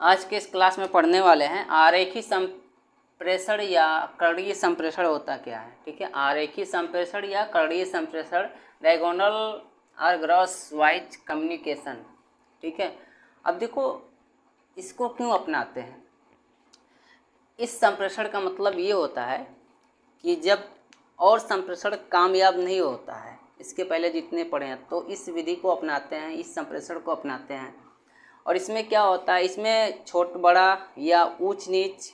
आज के इस क्लास में पढ़ने वाले हैं आरेखी संप्रेषण या करणीय संप्रेषण होता क्या है। ठीक है, आरेखी संप्रेषण या करणीय संप्रेषण, डायगोनल और क्रॉस वाइज कम्युनिकेशन। ठीक है, अब देखो इसको क्यों अपनाते हैं। इस संप्रेषण का मतलब ये होता है कि जब और संप्रेषण कामयाब नहीं होता है, इसके पहले जितने पढ़े हैं तो इस विधि को अपनाते हैं, इस संप्रेषण को अपनाते हैं। और इसमें क्या होता है, इसमें छोट बड़ा या ऊंच नीच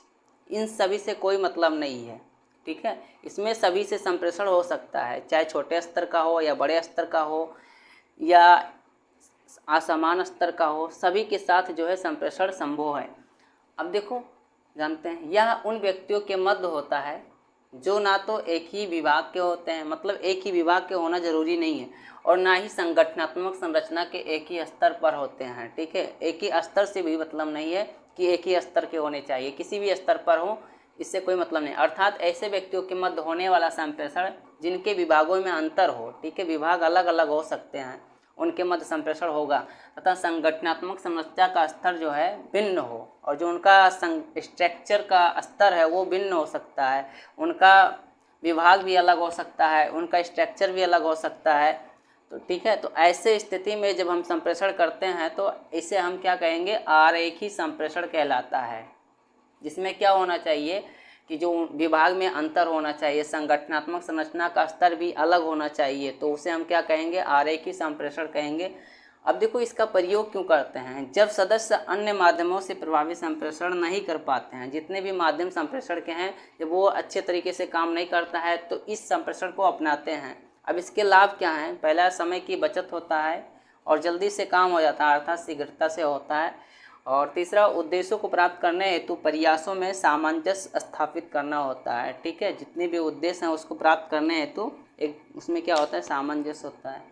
इन सभी से कोई मतलब नहीं है। ठीक है, इसमें सभी से संप्रेषण हो सकता है, चाहे छोटे स्तर का हो या बड़े स्तर का हो या असमान स्तर का हो, सभी के साथ जो है संप्रेषण संभव है। अब देखो जानते हैं, यह उन व्यक्तियों के मध्य होता है जो ना तो एक ही विभाग के होते हैं, मतलब एक ही विभाग के होना जरूरी नहीं है, और ना ही संगठनात्मक संरचना के एक ही स्तर पर होते हैं। ठीक है, एक ही स्तर से भी मतलब नहीं है कि एक ही स्तर के होने चाहिए, किसी भी स्तर पर हो इससे कोई मतलब नहीं। अर्थात ऐसे व्यक्तियों के मध्य होने वाला संप्रेषण जिनके विभागों में अंतर हो, ठीक है, विभाग अलग अलग हो सकते हैं, उनके मध्य संप्रेषण होगा, तथा संगठनात्मक संरचना का स्तर जो है भिन्न हो, और जो उनका स्ट्रक्चर का स्तर है वो भिन्न हो सकता है, उनका विभाग भी अलग हो सकता है, उनका स्ट्रक्चर भी अलग हो सकता है। तो ठीक है, तो ऐसे स्थिति में जब हम संप्रेषण करते हैं तो इसे हम क्या कहेंगे, आरेखी संप्रेषण कहलाता है, जिसमें क्या होना चाहिए कि जो विभाग में अंतर होना चाहिए, संगठनात्मक संरचना का स्तर भी अलग होना चाहिए, तो उसे हम क्या कहेंगे, आरेखी संप्रेषण कहेंगे। अब देखो इसका प्रयोग क्यों करते हैं, जब सदस्य अन्य माध्यमों से प्रभावी संप्रेषण नहीं कर पाते हैं, जितने भी माध्यम संप्रेषण के हैं जब वो अच्छे तरीके से काम नहीं करता है तो इस संप्रेषण को अपनाते हैं। अब इसके लाभ क्या हैं, पहला समय की बचत होता है और जल्दी से काम हो जाता है, अर्थात शीघ्रता से होता है। और तीसरा, उद्देश्यों को प्राप्त करने हेतु प्रयासों में सामंजस्य स्थापित करना होता है। ठीक है, जितने भी उद्देश्य हैं उसको प्राप्त करने हेतु एक उसमें क्या होता है, सामंजस्य होता है।